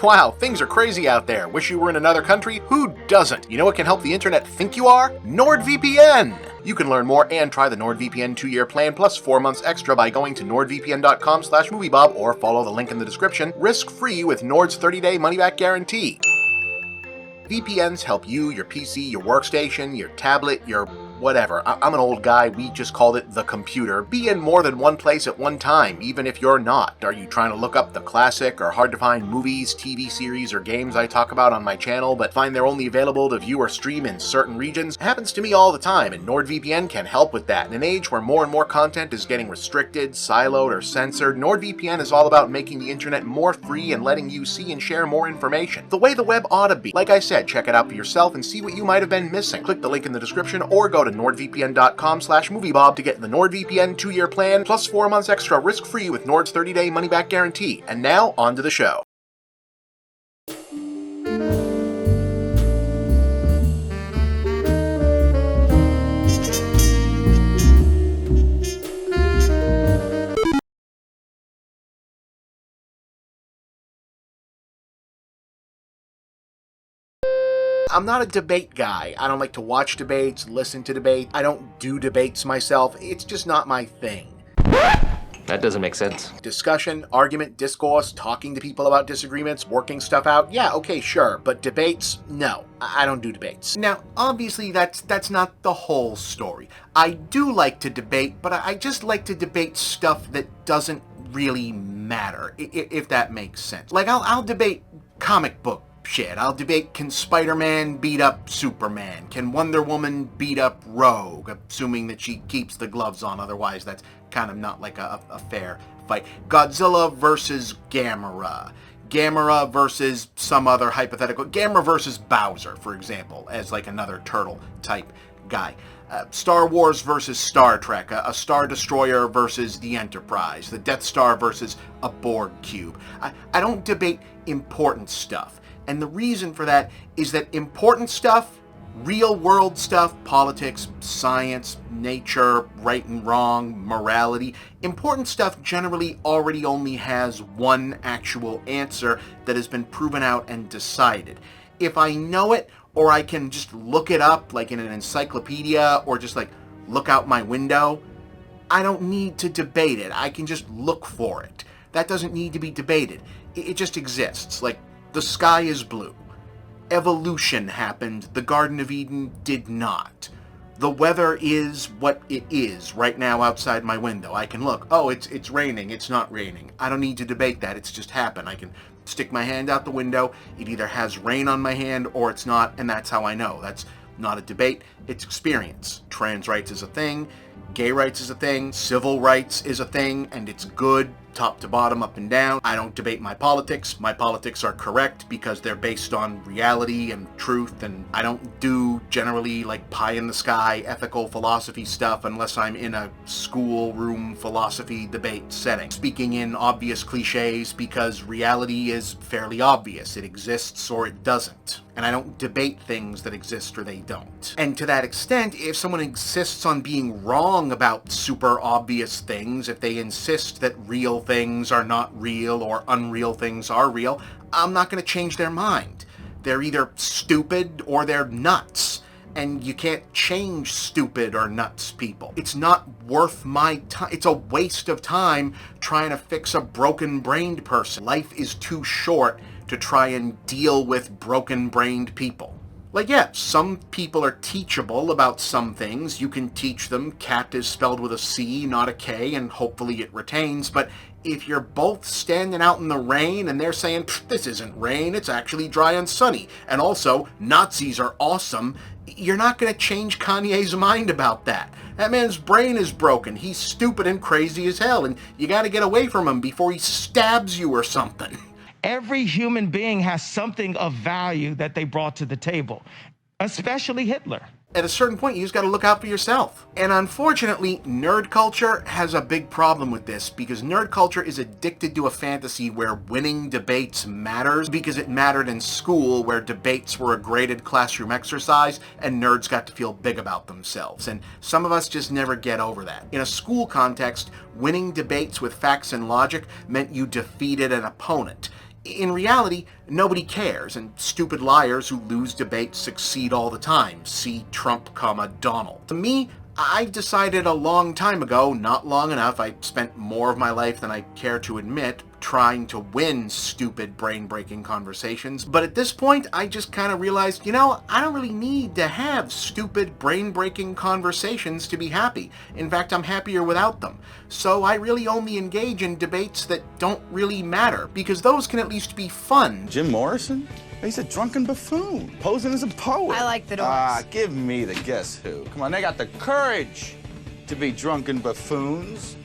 Wow, things are crazy out there. Wish you were in another country? Who doesn't? You know what can help the internet think you are? NordVPN! You can learn more and try the NordVPN 2-year plan plus 4 months extra by going to nordvpn.com/moviebob or follow the link in the description, risk-free with Nord's 30-day money-back guarantee. VPNs help you, your PC, your workstation, your tablet, your whatever. I'm an old guy, we just called it the computer. Be in more than one place at one time, even if you're not. Are you trying to look up the classic or hard-to-find movies, TV series, or games I talk about on my channel, but find they're only available to view or stream in certain regions? It happens to me all the time, and NordVPN can help with that. In an age where more and more content is getting restricted, siloed, or censored, NordVPN is all about making the internet more free and letting you see and share more information. The way the web ought to be. Like I said, check it out for yourself and see what you might have been missing. Click the link in the description or go to nordvpn.com/moviebob to get the NordVPN 2-year plan plus 4 months extra risk-free with Nord's 30-day money-back guarantee. And now, on to the show. I'm not a debate guy. I don't like to watch debates, listen to debates. I don't do debates myself. It's just not my thing. That doesn't make sense. Discussion, argument, discourse, talking to people about disagreements, working stuff out, yeah, okay, sure. But debates, no. I don't do debates. Now, obviously, that's not the whole story. I do like to debate, but I just like to debate stuff that doesn't really matter, if that makes sense. Like, I'll debate comic book shit. I'll debate, can Spider-Man beat up Superman? Can Wonder Woman beat up Rogue? Assuming that she keeps the gloves on, otherwise that's kind of not like a fair fight. Godzilla versus Gamera. Gamera versus some other hypothetical. Gamera versus Bowser, for example, as like another turtle type guy. Star Wars versus Star Trek, a Star Destroyer versus the Enterprise, the Death Star versus a Borg cube. I don't debate important stuff. And the reason for that is that important stuff, real world stuff, politics, science, nature, right and wrong, morality, important stuff generally already only has one actual answer that has been proven out and decided. If I know it, or I can just look it up like in an encyclopedia, or just like look out my window, I don't need to debate it. I can just look for it. That doesn't need to be debated. It just exists. Like, the sky is blue. Evolution happened. The Garden of Eden did not. The weather is what it is right now outside my window. I can look. Oh, it's raining. It's not raining. I don't need to debate that. It's just happened. I can stick my hand out the window. It either has rain on my hand or it's not, and that's how I know. That's not a debate. It's experience. Trans rights is a thing. Gay rights is a thing. Civil rights is a thing, and it's good. Top to bottom, up and down. I don't debate my politics. My politics are correct because they're based on reality and truth, and I don't do generally like pie in the sky ethical philosophy stuff unless I'm in a schoolroom philosophy debate setting. Speaking in obvious cliches because reality is fairly obvious. It exists or it doesn't. And I don't debate things that exist or they don't. And to that extent, if someone insists on being wrong about super obvious things, if they insist that real things are not real or unreal things are real, I'm not going to change their mind. They're either stupid or they're nuts. And you can't change stupid or nuts people. It's not worth my time. It's a waste of time trying to fix a broken-brained person. Life is too short to try and deal with broken-brained people. Like, yeah, some people are teachable about some things. You can teach them cat is spelled with a C, not a K, and hopefully it retains. But if you're both standing out in the rain and they're saying, this isn't rain, it's actually dry and sunny, and also, Nazis are awesome, you're not going to change Kanye's mind about that. That man's brain is broken. He's stupid and crazy as hell, and you got to get away from him before he stabs you or something. Every human being has something of value that they brought to the table, especially Hitler. At a certain point, you just got to look out for yourself. And unfortunately, nerd culture has a big problem with this because nerd culture is addicted to a fantasy where winning debates matters because it mattered in school where debates were a graded classroom exercise and nerds got to feel big about themselves. And some of us just never get over that. In a school context, winning debates with facts and logic meant you defeated an opponent. In reality, nobody cares, and stupid liars who lose debates succeed all the time. See Trump, Donald. To me, I've decided a long time ago, not long enough, I spent more of my life than I care to admit trying to win stupid brain-breaking conversations, but at this point I just kind of realized, I don't really need to have stupid brain-breaking conversations to be happy. In fact, I'm happier without them. So I really only engage in debates that don't really matter, because those can at least be fun. Jim Morrison? He's a drunken buffoon, posing as a poet. I like the Doors. Give me the guess who. Come on, they got the courage to be drunken buffoons,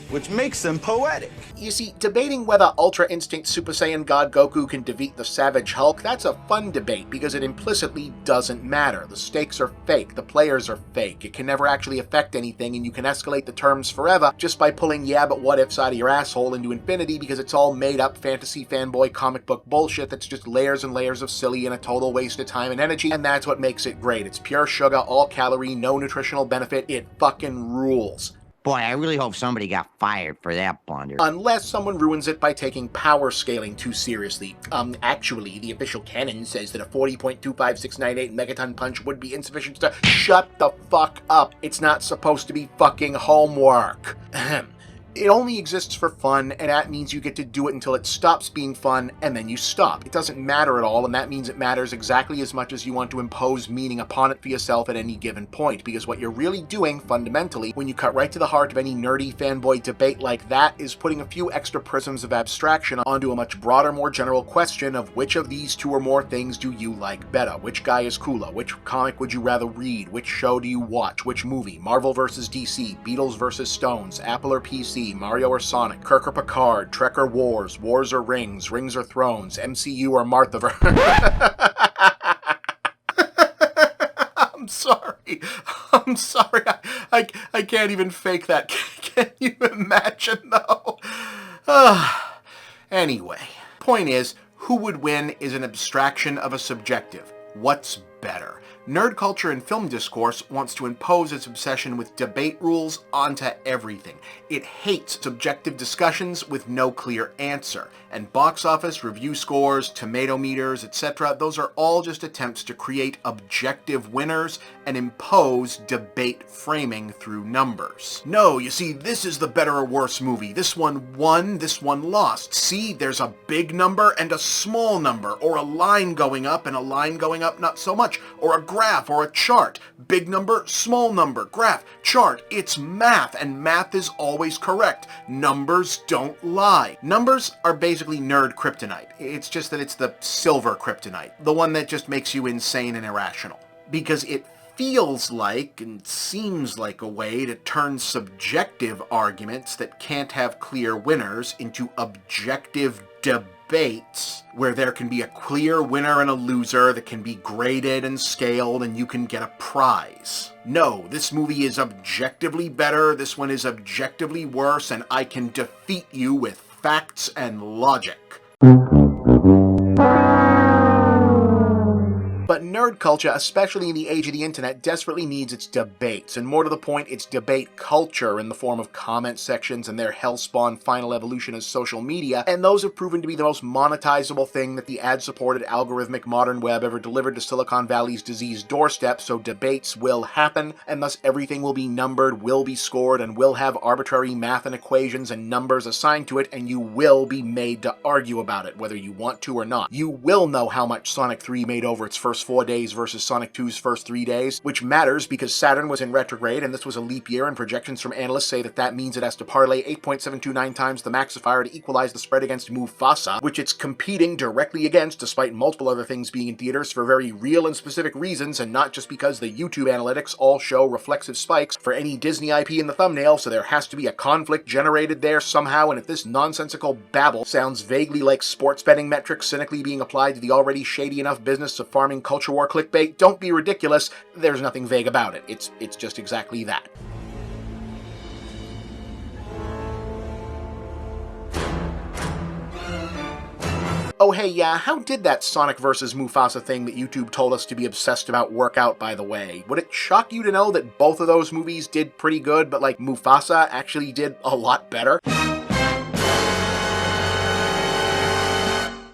which makes them poetic. You see, debating whether Ultra Instinct Super Saiyan God Goku can defeat the Savage Hulk, that's a fun debate because it implicitly doesn't matter. The stakes are fake, the players are fake, it can never actually affect anything, and you can escalate the terms forever just by pulling yeah but what ifs out of your asshole into infinity because it's all made up fantasy fanboy comic book bullshit that's just layers and layers of silly and a total waste of time and energy, and that's what makes it great. It's pure sugar, all calorie, no nutritional benefit, it fucking rules. Boy, I really hope somebody got fired for that blunder. Unless someone ruins it by taking power scaling too seriously. Actually, the official canon says that a 40.25698 megaton punch would be insufficient to— Shut the fuck up. It's not supposed to be fucking homework. Ahem. It only exists for fun, and that means you get to do it until it stops being fun, and then you stop. It doesn't matter at all, and that means it matters exactly as much as you want to impose meaning upon it for yourself at any given point, because what you're really doing, fundamentally, when you cut right to the heart of any nerdy fanboy debate like that, is putting a few extra prisms of abstraction onto a much broader, more general question of which of these two or more things do you like better? Which guy is cooler? Which comic would you rather read? Which show do you watch? Which movie? Marvel vs. DC, Beatles vs. Stones, Apple or PC, Mario or Sonic, Kirk or Picard, Trek or Wars, Wars or Rings, Rings or Thrones, MCU or Martha. I'm sorry. I can't even fake that. Can you imagine, though? Anyway, point is, who would win is an abstraction of a subjective. What's better? Nerd culture and film discourse wants to impose its obsession with debate rules onto everything. It hates subjective discussions with no clear answer. And box office, review scores, tomato meters, etc., those are all just attempts to create objective winners and impose debate framing through numbers. No, you see, this is the better or worse movie. This one won, this one lost. See, there's a big number and a small number, or a line going up and a line going up not so much, or a graph or a chart. Big number, small number, graph, chart. It's math, and math is always correct. Numbers don't lie. Numbers are basically nerd kryptonite. It's just that it's the silver kryptonite, the one that just makes you insane and irrational. Because it feels like and seems like a way to turn subjective arguments that can't have clear winners into objective debates where there can be a clear winner and a loser that can be graded and scaled and you can get a prize. No, this movie is objectively better, this one is objectively worse, and I can defeat you with facts and logic. But nerd culture, especially in the age of the internet, desperately needs its debates, and more to the point, its debate culture in the form of comment sections and their hellspawn final evolution as social media, and those have proven to be the most monetizable thing that the ad-supported algorithmic modern web ever delivered to Silicon Valley's diseased doorstep, so debates will happen, and thus everything will be numbered, will be scored, and will have arbitrary math and equations and numbers assigned to it, and you will be made to argue about it, whether you want to or not. You will know how much Sonic 3 made over its first 4 days versus Sonic 2's first 3 days, which matters because Saturn was in retrograde and this was a leap year, and projections from analysts say that means it has to parlay 8.729 times the Maxifier to equalize the spread against Mufasa, which it's competing directly against despite multiple other things being in theaters for very real and specific reasons, and not just because the YouTube analytics all show reflexive spikes for any Disney IP in the thumbnail, so there has to be a conflict generated there somehow, and if this nonsensical babble sounds vaguely like sports betting metrics cynically being applied to the already shady enough business of farming culture war clickbait, don't be ridiculous. There's nothing vague about it. It's just exactly that. Oh hey, yeah, how did that Sonic vs. Mufasa thing that YouTube told us to be obsessed about work out, by the way? Would it shock you to know that both of those movies did pretty good, but like Mufasa actually did a lot better?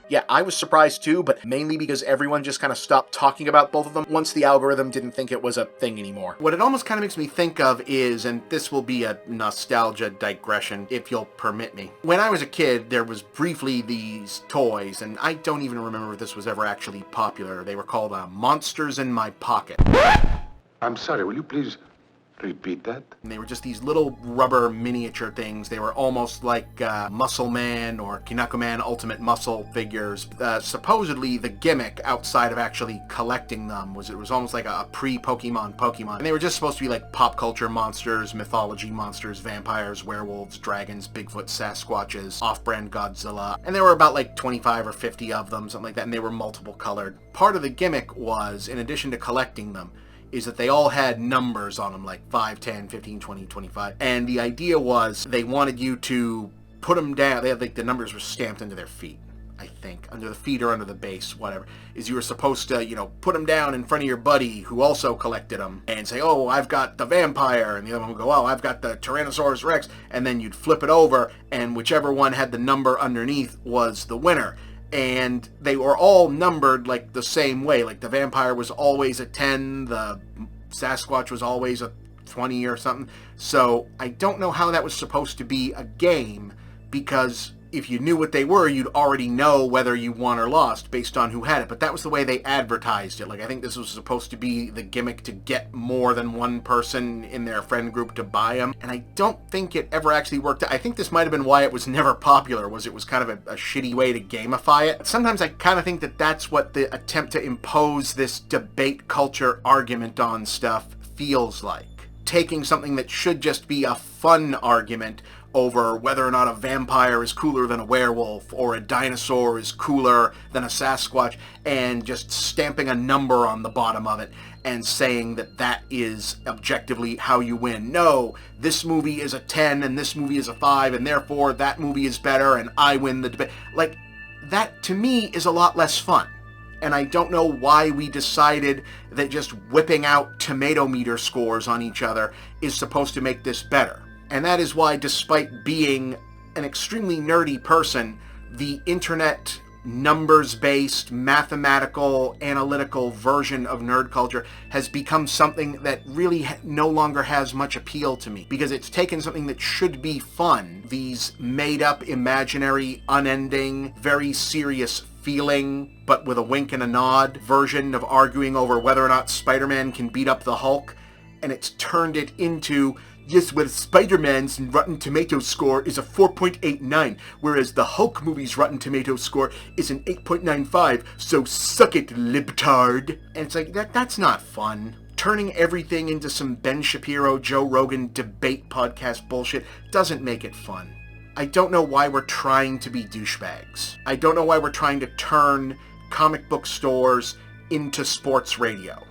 Yeah, I was surprised too, but mainly because everyone just kind of stopped talking about both of them once the algorithm didn't think it was a thing anymore. What it almost kind of makes me think of is, and this will be a nostalgia digression, if you'll permit me. When I was a kid, there was briefly these toys, and I don't even remember if this was ever actually popular. They were called Monsters in My Pocket. I'm sorry, will you please repeat that? And they were just these little rubber miniature things. They were almost like Muscle Man or Kinako Man Ultimate Muscle figures. Supposedly the gimmick outside of actually collecting them was it was almost like a pre-Pokemon. And they were just supposed to be like pop culture monsters, mythology monsters, vampires, werewolves, dragons, Bigfoot, Sasquatches, off-brand Godzilla. And there were about like 25 or 50 of them, something like that, and they were multiple colored. Part of the gimmick was, in addition to collecting them, is that they all had numbers on them, like 5, 10, 15, 20, 25. And the idea was they wanted you to put them down. They had like the numbers were stamped into their feet, I think, under the feet or under the base, whatever. Is you were supposed to, put them down in front of your buddy who also collected them and say, oh, I've got the vampire. And the other one would go, oh, I've got the Tyrannosaurus Rex. And then you'd flip it over, and whichever one had the number underneath was the winner. And they were all numbered like the same way. Like the vampire was always a 10, the Sasquatch was always a 20 or something. So I don't know how that was supposed to be a game, because if you knew what they were, you'd already know whether you won or lost based on who had it. But that was the way they advertised it. Like, I think this was supposed to be the gimmick to get more than one person in their friend group to buy them. And I don't think it ever actually worked out. I think this might have been why it was never popular, was it was kind of a shitty way to gamify it. Sometimes I kind of think that that's what the attempt to impose this debate culture argument on stuff feels like. Taking something that should just be a fun argument over whether or not a vampire is cooler than a werewolf or a dinosaur is cooler than a Sasquatch, and just stamping a number on the bottom of it and saying that that is objectively how you win. No, this movie is a 10 and this movie is a 5 and therefore that movie is better and I win the debate. Like, that to me is a lot less fun. And I don't know why we decided that just whipping out tomato meter scores on each other is supposed to make this better. And that is why, despite being an extremely nerdy person, the internet numbers-based, mathematical, analytical version of nerd culture has become something that really no longer has much appeal to me, because it's taken something that should be fun, these made-up, imaginary, unending, very serious feeling, but with a wink and a nod version of arguing over whether or not Spider-Man can beat up the Hulk, and it's turned it into, yes, well, Spider-Man's Rotten Tomatoes score is a 4.89, whereas the Hulk movie's Rotten Tomatoes score is an 8.95, so suck it, libtard. And it's like, that's not fun. Turning everything into some Ben Shapiro, Joe Rogan debate podcast bullshit doesn't make it fun. I don't know why we're trying to be douchebags. I don't know why we're trying to turn comic book stores into sports radio.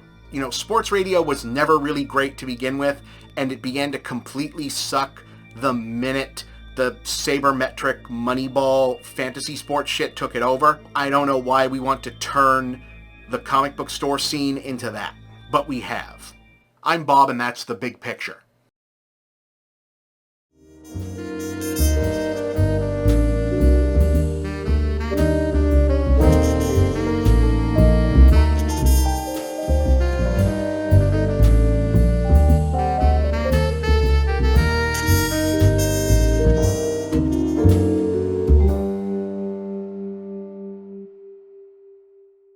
Sports radio was never really great to begin with, and it began to completely suck the minute the sabermetric Moneyball fantasy sports shit took it over. I don't know why we want to turn the comic book store scene into that, but we have. I'm Bob, and that's the big picture.